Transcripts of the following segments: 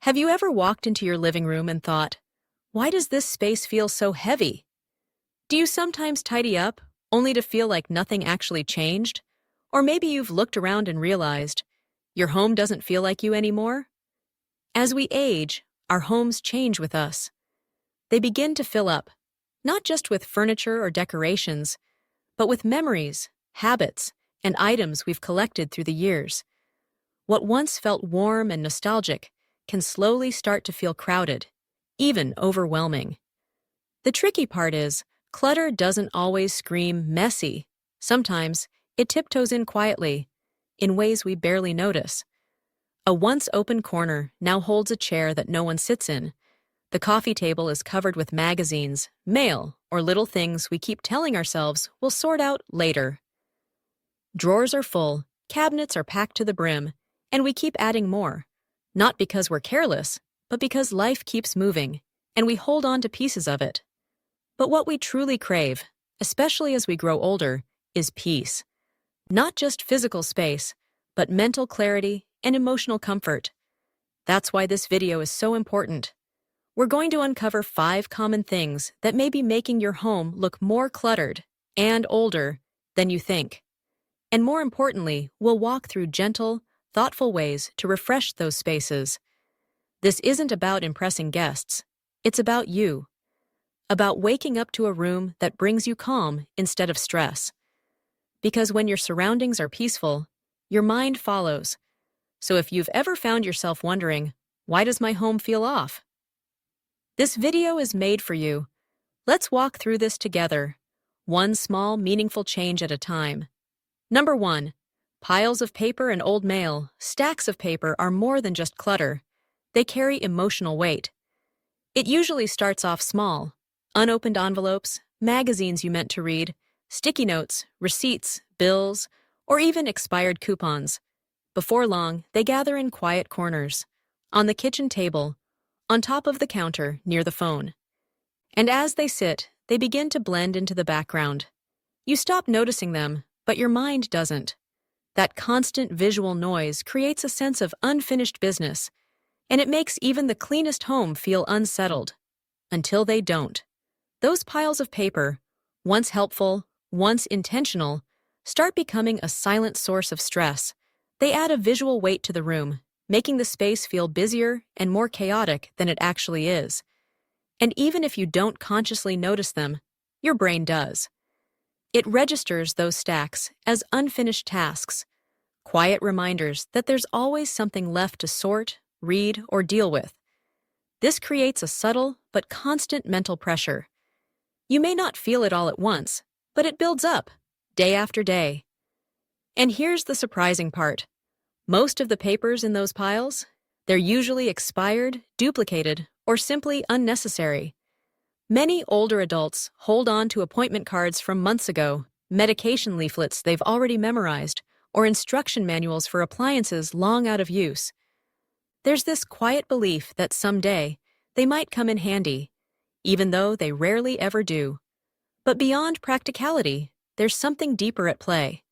Have you ever walked into your living room and thought, why does this space feel so heavy? Do you sometimes tidy up, only to feel like nothing actually changed? Or maybe you've looked around and realized, your home doesn't feel like you anymore? As we age, our homes change with us. They begin to fill up, not just with furniture or decorations, but with memories, habits, and items we've collected through the years. What once felt warm and nostalgic can slowly start to feel crowded, even overwhelming. The tricky part is, clutter doesn't always scream messy. Sometimes, it tiptoes in quietly, in ways we barely notice. A once open corner now holds a chair that no one sits in. The coffee table is covered with magazines, mail, or little things we keep telling ourselves we'll sort out later. Drawers are full, cabinets are packed to the brim, and we keep adding more. Not because we're careless, but because life keeps moving, and we hold on to pieces of it. But what we truly crave, especially as we grow older, is peace. Not just physical space, but mental clarity and emotional comfort. That's why this video is so important. We're going to uncover 5 common things that may be making your home look more cluttered and older than you think. And more importantly, we'll walk through gentle, thoughtful ways to refresh those spaces. This isn't about impressing guests. It's about you. About waking up to a room that brings you calm instead of stress. Because when your surroundings are peaceful, your mind follows. So if you've ever found yourself wondering, why does my home feel off? This video is made for you. Let's walk through this together, one small, meaningful change at a time. Number 1. Piles of paper and old mail, stacks of paper are more than just clutter. They carry emotional weight. It usually starts off small. Unopened envelopes, magazines you meant to read, sticky notes, receipts, bills, or even expired coupons. Before long, they gather in quiet corners, on the kitchen table, on top of the counter near the phone. And as they sit, they begin to blend into the background. You stop noticing them, but your mind doesn't. That constant visual noise creates a sense of unfinished business, and it makes even the cleanest home feel unsettled. Until they don't. Those piles of paper, once helpful, once intentional, start becoming a silent source of stress. They add a visual weight to the room, making the space feel busier and more chaotic than it actually is. And even if you don't consciously notice them, your brain does. It registers those stacks as unfinished tasks, quiet reminders that there's always something left to sort, read, or deal with. This creates a subtle but constant mental pressure. You may not feel it all at once, but it builds up, day after day. And here's the surprising part. Most of the papers in those piles, they're usually expired, duplicated, or simply unnecessary. Many older adults hold on to appointment cards from months ago, medication leaflets they've already memorized, or instruction manuals for appliances long out of use. There's this quiet belief that someday they might come in handy, even though they rarely ever do. But beyond practicality, there's something deeper at play.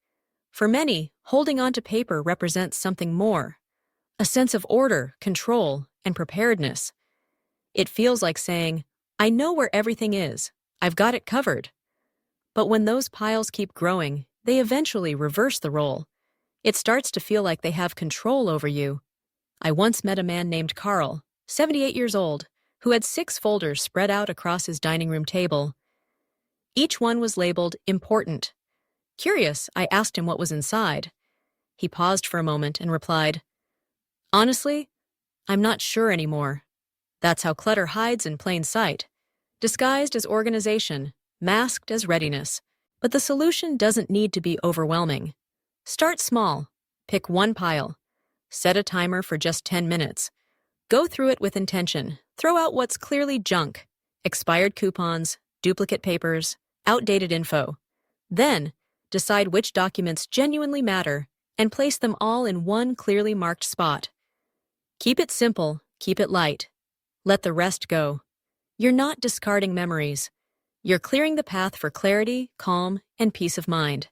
For many, holding on to paper represents something more, a sense of order, control, and preparedness. It feels like saying, I know where everything is, I've got it covered. But when those piles keep growing, they eventually reverse the role. It starts to feel like they have control over you. I once met a man named Carl, 78 years old, who had 6 folders spread out across his dining room table. Each one was labeled important. Curious, I asked him what was inside. He paused for a moment and replied, honestly, I'm not sure anymore. That's how clutter hides in plain sight, disguised as organization, masked as readiness. But the solution doesn't need to be overwhelming. Start small. Pick one pile. Set a timer for just 10 minutes. Go through it with intention. Throw out what's clearly junk, expired coupons, duplicate papers, outdated info. Then, decide which documents genuinely matter and place them all in one clearly marked spot. Keep it simple, keep it light. Let the rest go. You're not discarding memories. You're clearing the path for clarity, calm, and peace of mind.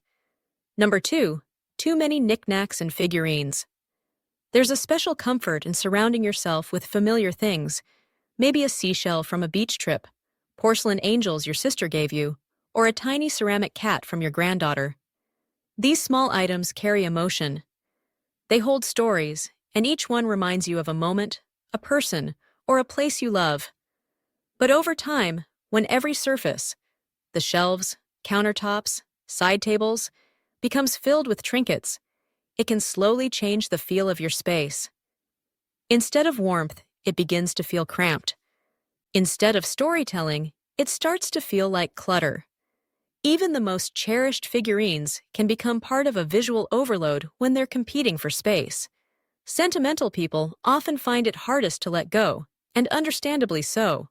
Number 2, too many knickknacks and figurines. There's a special comfort in surrounding yourself with familiar things, maybe a seashell from a beach trip, porcelain angels your sister gave you, or a tiny ceramic cat from your granddaughter. These small items carry emotion. They hold stories, and each one reminds you of a moment, a person, or a place you love. But over time, when every surface, the shelves, countertops, side tables, becomes filled with trinkets, it can slowly change the feel of your space. Instead of warmth, it begins to feel cramped. Instead of storytelling, it starts to feel like clutter. Even the most cherished figurines can become part of a visual overload when they're competing for space. Sentimental people often find it hardest to let go, and understandably so.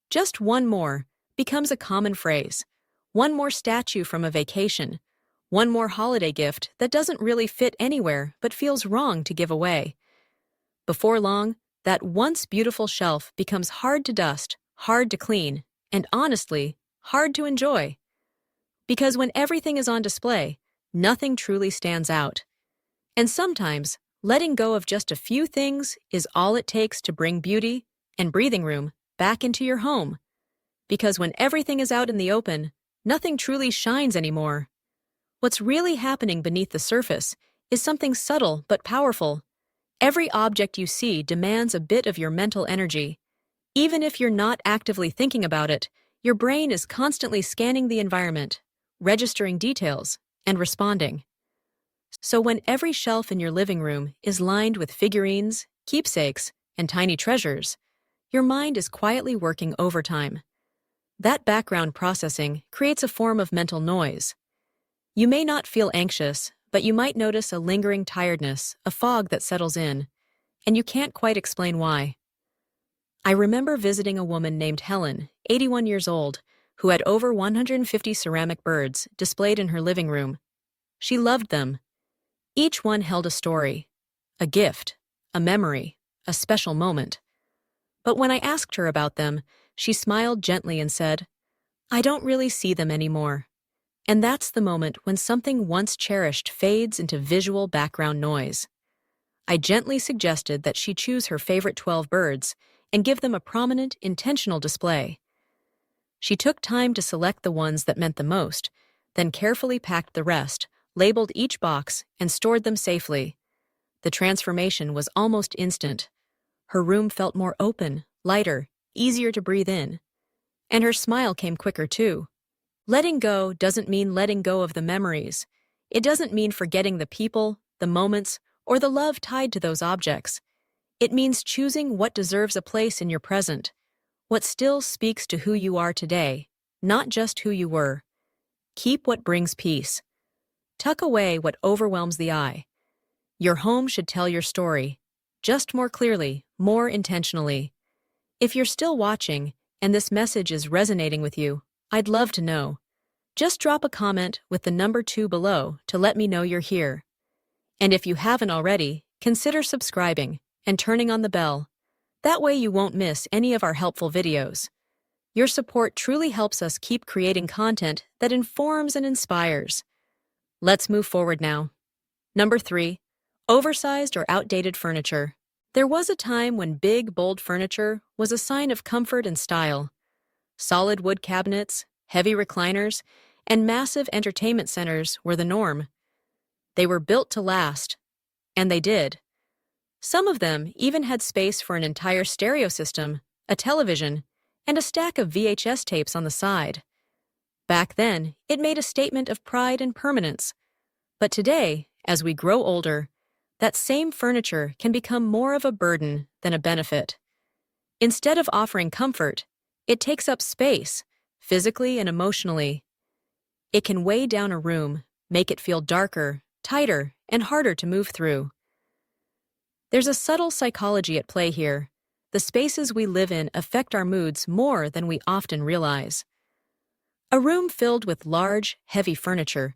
Just one more becomes a common phrase. One more statue from a vacation. One more holiday gift that doesn't really fit anywhere but feels wrong to give away. Before long, that once beautiful shelf becomes hard to dust, hard to clean, and honestly, hard to enjoy. Because when everything is on display, nothing truly stands out. And sometimes, letting go of just a few things is all it takes to bring beauty and breathing room back into your home. Because when everything is out in the open, nothing truly shines anymore. What's really happening beneath the surface is something subtle but powerful. Every object you see demands a bit of your mental energy. Even if you're not actively thinking about it, your brain is constantly scanning the environment, registering details, and responding. So when every shelf in your living room is lined with figurines, keepsakes, and tiny treasures, your mind is quietly working overtime. That background processing creates a form of mental noise. You may not feel anxious, but you might notice a lingering tiredness, a fog that settles in, and you can't quite explain why. I remember visiting a woman named Helen, 81 years old, who had over 150 ceramic birds displayed in her living room. She loved them. Each one held a story, a gift, a memory, a special moment. But when I asked her about them, she smiled gently and said, "I don't really see them anymore." And that's the moment when something once cherished fades into visual background noise. I gently suggested that she choose her favorite 12 birds and give them a prominent, intentional display. She took time to select the ones that meant the most, then carefully packed the rest, labeled each box, and stored them safely. The transformation was almost instant. Her room felt more open, lighter, easier to breathe in. And her smile came quicker too. Letting go doesn't mean letting go of the memories. It doesn't mean forgetting the people, the moments, or the love tied to those objects. It means choosing what deserves a place in your present, what still speaks to who you are today, not just who you were. Keep what brings peace. Tuck away what overwhelms the eye. Your home should tell your story, just more clearly, more intentionally. If you're still watching, and this message is resonating with you, I'd love to know. Just drop a comment with the number 2 below to let me know you're here. And if you haven't already, consider subscribing and turning on the bell. That way you won't miss any of our helpful videos. Your support truly helps us keep creating content that informs and inspires. Let's move forward now. Number 3. Oversized or outdated furniture. There was a time when big, bold furniture was a sign of comfort and style. Solid wood cabinets, heavy recliners, and massive entertainment centers were the norm. They were built to last, and they did. Some of them even had space for an entire stereo system, a television, and a stack of VHS tapes on the side. Back then, it made a statement of pride and permanence. But today, as we grow older, that same furniture can become more of a burden than a benefit. Instead of offering comfort, it takes up space, physically and emotionally. It can weigh down a room, make it feel darker, tighter, and harder to move through. There's a subtle psychology at play here. The spaces we live in affect our moods more than we often realize. A room filled with large, heavy furniture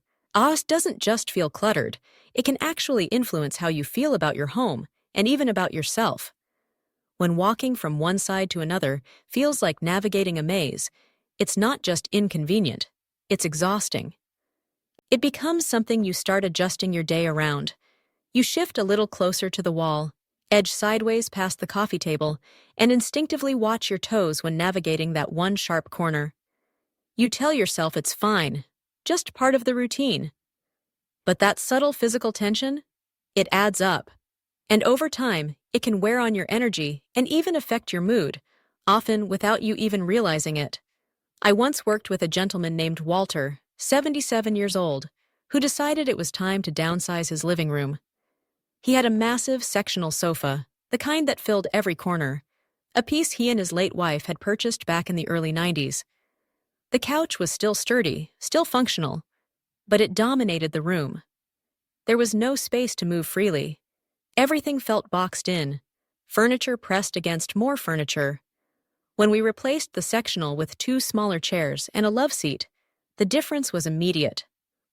doesn't just feel cluttered, it can actually influence how you feel about your home and even about yourself. When walking from one side to another feels like navigating a maze, it's not just inconvenient, it's exhausting. It becomes something you start adjusting your day around. You shift a little closer to the wall, edge sideways past the coffee table, and instinctively watch your toes when navigating that one sharp corner. You tell yourself it's fine, just part of the routine. But that subtle physical tension, it adds up. And over time, it can wear on your energy and even affect your mood, often without you even realizing it. I once worked with a gentleman named Walter, 77 years old, who decided it was time to downsize his living room. He had a massive sectional sofa, the kind that filled every corner, a piece he and his late wife had purchased back in the early 90s. The couch was still sturdy, still functional, but it dominated the room. There was no space to move freely. Everything felt boxed in, furniture pressed against more furniture. When we replaced the sectional with 2 smaller chairs and a love seat, the difference was immediate.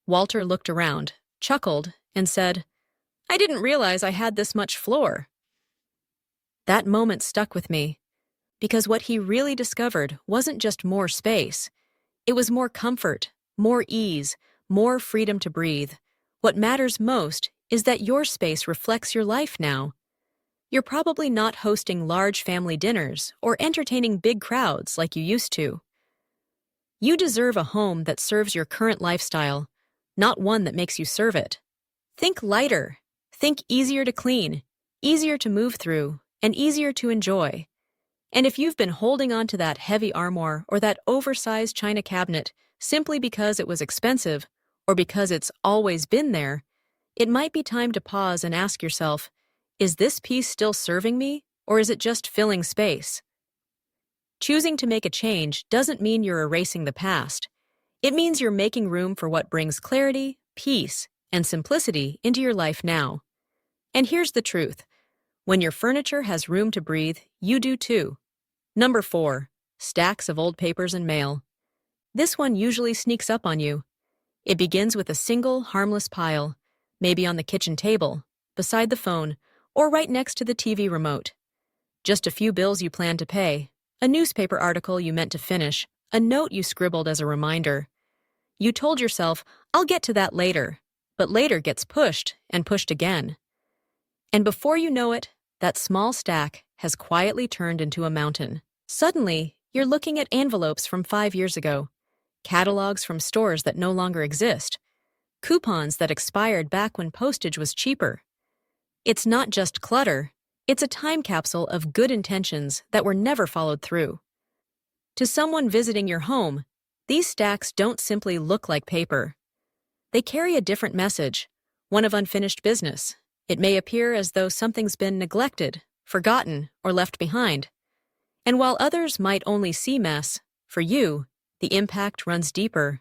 Walter looked around, chuckled, and said, "I didn't realize I had this much floor." That moment stuck with me, because what he really discovered wasn't just more space. It was more comfort, more ease, more freedom to breathe. What matters most is that your space reflects your life now. You're probably not hosting large family dinners or entertaining big crowds like you used to. You deserve a home that serves your current lifestyle, not one that makes you serve it. Think lighter. Think easier to clean, easier to move through, and easier to enjoy. And if you've been holding on to that heavy armoire or that oversized china cabinet simply because it was expensive or because it's always been there, it might be time to pause and ask yourself, is this piece still serving me, or is it just filling space? Choosing to make a change doesn't mean you're erasing the past. It means you're making room for what brings clarity, peace, and simplicity into your life now. And here's the truth. When your furniture has room to breathe, you do too. Number 4, stacks of old papers and mail. This one usually sneaks up on you. It begins with a single, harmless pile, maybe on the kitchen table, beside the phone, or right next to the TV remote. Just a few bills you plan to pay, a newspaper article you meant to finish, a note you scribbled as a reminder. You told yourself, I'll get to that later, but later gets pushed and pushed again. And before you know it, that small stack has quietly turned into a mountain. Suddenly, you're looking at envelopes from 5 years ago, catalogs from stores that no longer exist, coupons that expired back when postage was cheaper. It's not just clutter, it's a time capsule of good intentions that were never followed through. To someone visiting your home, these stacks don't simply look like paper. They carry a different message, one of unfinished business. It may appear as though something's been neglected, forgotten, or left behind. And while others might only see mess, for you, the impact runs deeper.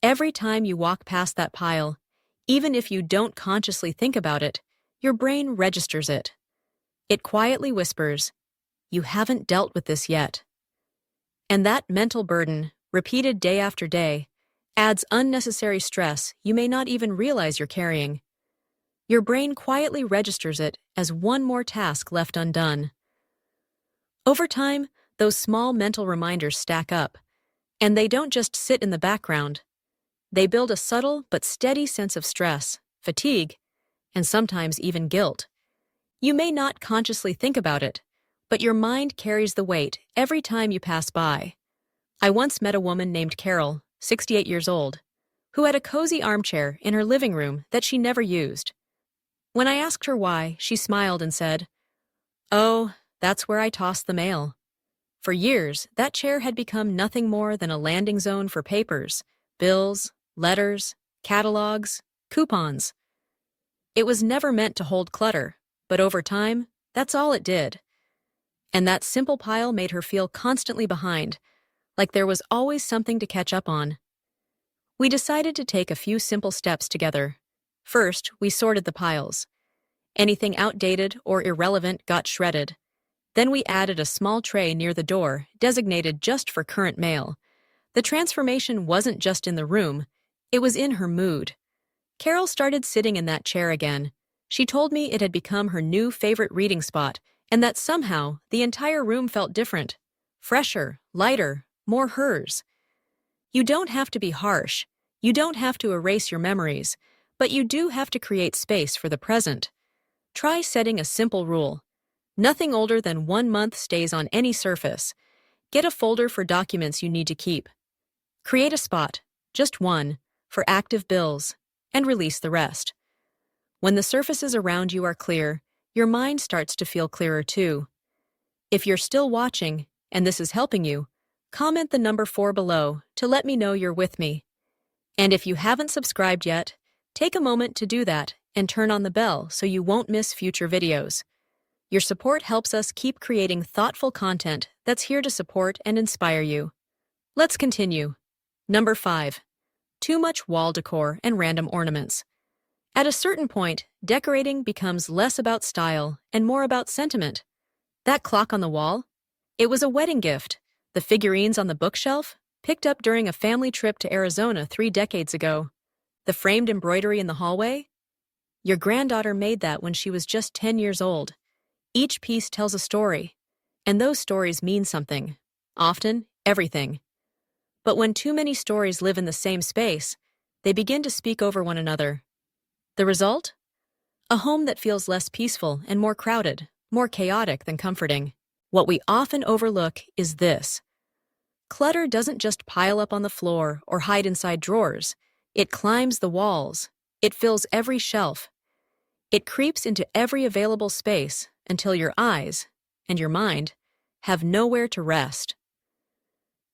Every time you walk past that pile, even if you don't consciously think about it, your brain registers it. It quietly whispers, "You haven't dealt with this yet." And that mental burden, repeated day after day, adds unnecessary stress you may not even realize you're carrying. Your brain quietly registers it as one more task left undone. Over time, those small mental reminders stack up, and they don't just sit in the background. They build a subtle but steady sense of stress, fatigue, and sometimes even guilt. You may not consciously think about it, but your mind carries the weight every time you pass by. I once met a woman named Carol, 68 years old, who had a cozy armchair in her living room that she never used. When I asked her why, she smiled and said, "Oh, that's where I toss the mail." For years, that chair had become nothing more than a landing zone for papers, bills, letters, catalogs, coupons. It was never meant to hold clutter, but over time, that's all it did. And that simple pile made her feel constantly behind, like there was always something to catch up on. We decided to take a few simple steps together. First, we sorted the piles. Anything outdated or irrelevant got shredded. Then we added a small tray near the door, designated just for current mail. The transformation wasn't just in the room, it was in her mood. Carol started sitting in that chair again. She told me it had become her new favorite reading spot, and that somehow the entire room felt different. Fresher, lighter, more hers. You don't have to be harsh. You don't have to erase your memories, But you do have to create space for the present. Try setting a simple rule. Nothing older than 1 month stays on any surface. Get a folder for documents you need to keep. Create a spot, just one, for active bills, and release the rest. When the surfaces around you are clear, your mind starts to feel clearer too. If you're still watching, and this is helping you, comment the number 4 below to let me know you're with me. And if you haven't subscribed yet, take a moment to do that and turn on the bell so you won't miss future videos. Your support helps us keep creating thoughtful content that's here to support and inspire you. Let's continue. Number 5. Too much wall decor and random ornaments. At a certain point, decorating becomes less about style and more about sentiment. That clock on the wall? It was a wedding gift. The figurines on the bookshelf? Picked up during a family trip to Arizona 3 decades ago. The framed embroidery in the hallway? Your granddaughter made that when she was just 10 years old. Each piece tells a story, and those stories mean something. Often, everything. But when too many stories live in the same space, they begin to speak over one another. The result? A home that feels less peaceful and more crowded, more chaotic than comforting. What we often overlook is this. Clutter doesn't just pile up on the floor or hide inside drawers. It climbs the walls. It fills every shelf. It creeps into every available space until your eyes, and your mind, have nowhere to rest.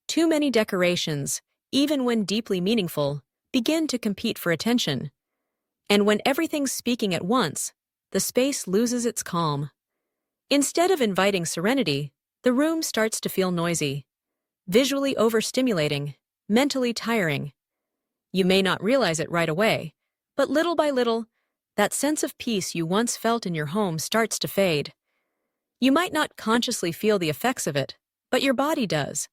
Too many decorations, even when deeply meaningful, begin to compete for attention. And when everything's speaking at once, the space loses its calm. Instead of inviting serenity, the room starts to feel noisy, visually overstimulating, mentally tiring. You may not realize it right away, but little by little, that sense of peace you once felt in your home starts to fade. You might not consciously feel the effects of it, but your body does.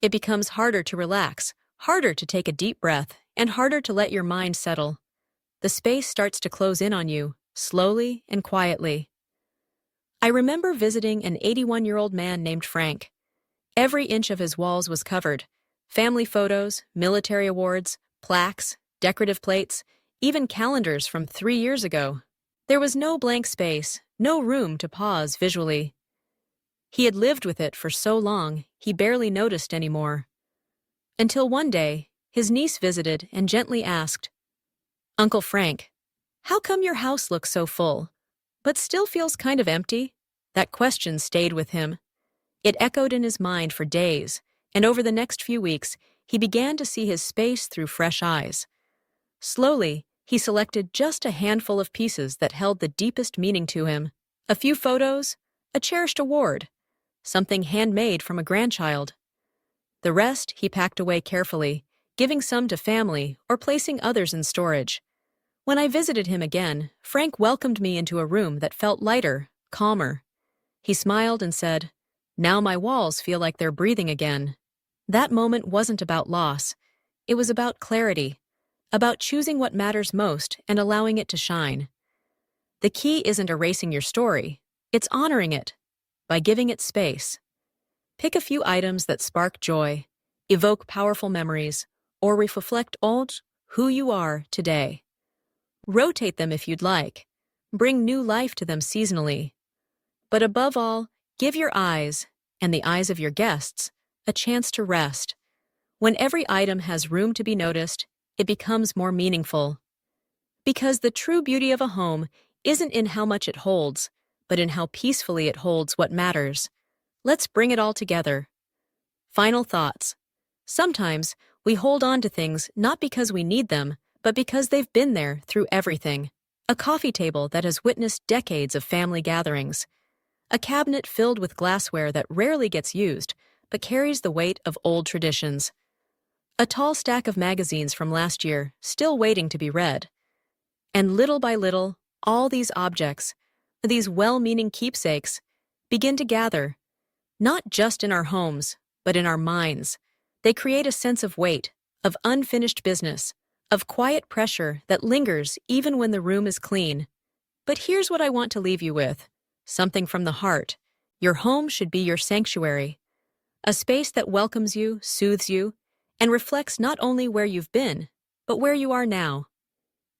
It becomes harder to relax, harder to take a deep breath, and harder to let your mind settle. The space starts to close in on you, slowly and quietly. I remember visiting an 81-year-old man named Frank. Every inch of his walls was covered. Family photos, military awards, plaques, decorative plates, even calendars from 3 years ago. There was no blank space, no room to pause visually. He had lived with it for so long, he barely noticed anymore. Until one day, his niece visited and gently asked, "Uncle Frank, how come your house looks so full, but still feels kind of empty?" That question stayed with him. It echoed in his mind for days, and over the next few weeks, he began to see his space through fresh eyes. Slowly, he selected just a handful of pieces that held the deepest meaning to him. A few photos, a cherished award, something handmade from a grandchild. The rest he packed away carefully, giving some to family or placing others in storage. When I visited him again, Frank welcomed me into a room that felt lighter, calmer. He smiled and said, "Now my walls feel like they're breathing again." That moment wasn't about loss. It was about clarity, about choosing what matters most and allowing it to shine. The key isn't erasing your story, it's honoring it, by giving it space. Pick a few items that spark joy, evoke powerful memories, or reflect on who you are today. Rotate them if you'd like. Bring new life to them seasonally. But above all, give your eyes, and the eyes of your guests, a chance to rest. When every item has room to be noticed, it becomes more meaningful. Because the true beauty of a home isn't in how much it holds, but in how peacefully it holds what matters. Let's bring it all together. Final thoughts. Sometimes we hold on to things not because we need them, but because they've been there through everything. A coffee table that has witnessed decades of family gatherings. A cabinet filled with glassware that rarely gets used, but carries the weight of old traditions. A tall stack of magazines from last year, still waiting to be read. And little by little, all these objects, these well-meaning keepsakes, begin to gather, not just in our homes, but in our minds. They create a sense of weight, of unfinished business, of quiet pressure that lingers even when the room is clean. But here's what I want to leave you with, something from the heart. Your home should be your sanctuary, a space that welcomes you, soothes you, and reflects not only where you've been, but where you are now.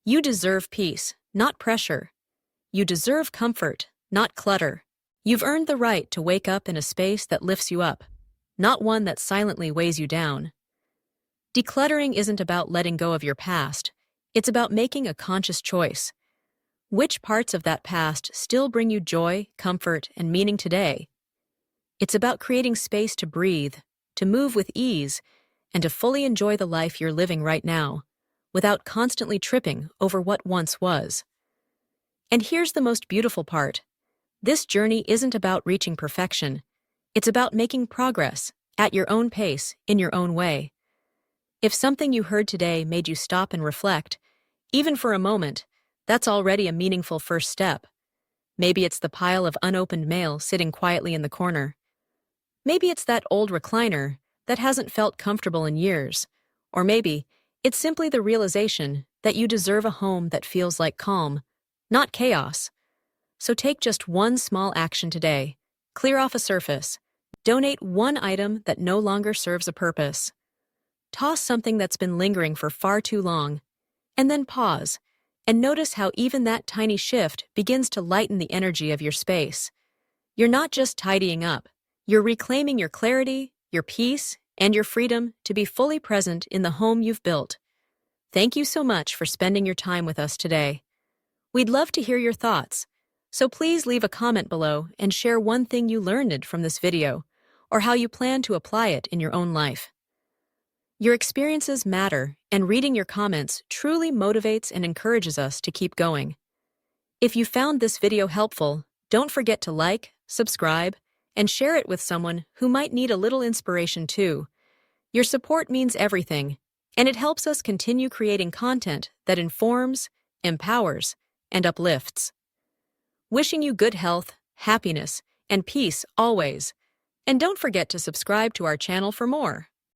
You deserve peace, not pressure. You deserve comfort, not clutter. You've earned the right to wake up in a space that lifts you up, not one that silently weighs you down. Decluttering isn't about letting go of your past. It's about making a conscious choice. Which parts of that past still bring you joy, comfort, and meaning today? It's about creating space to breathe, to move with ease, and to fully enjoy the life you're living right now, without constantly tripping over what once was. And here's the most beautiful part. This journey isn't about reaching perfection. It's about making progress, at your own pace, in your own way. If something you heard today made you stop and reflect, even for a moment, that's already a meaningful first step. Maybe it's the pile of unopened mail sitting quietly in the corner. Maybe it's that old recliner that hasn't felt comfortable in years. Or maybe it's simply the realization that you deserve a home that feels like calm, not chaos. So take just one small action today. Clear off a surface. Donate one item that no longer serves a purpose. Toss something that's been lingering for far too long. And then pause and notice how even that tiny shift begins to lighten the energy of your space. You're not just tidying up. You're reclaiming your clarity, your peace, and your freedom to be fully present in the home you've built. Thank you so much for spending your time with us today. We'd love to hear your thoughts, so please leave a comment below and share one thing you learned from this video, or how you plan to apply it in your own life. Your experiences matter, and reading your comments truly motivates and encourages us to keep going. If you found this video helpful, don't forget to like, subscribe, and share it with someone who might need a little inspiration too. Your support means everything, and it helps us continue creating content that informs, empowers, and uplifts. Wishing you good health, happiness, and peace always. And don't forget to subscribe to our channel for more.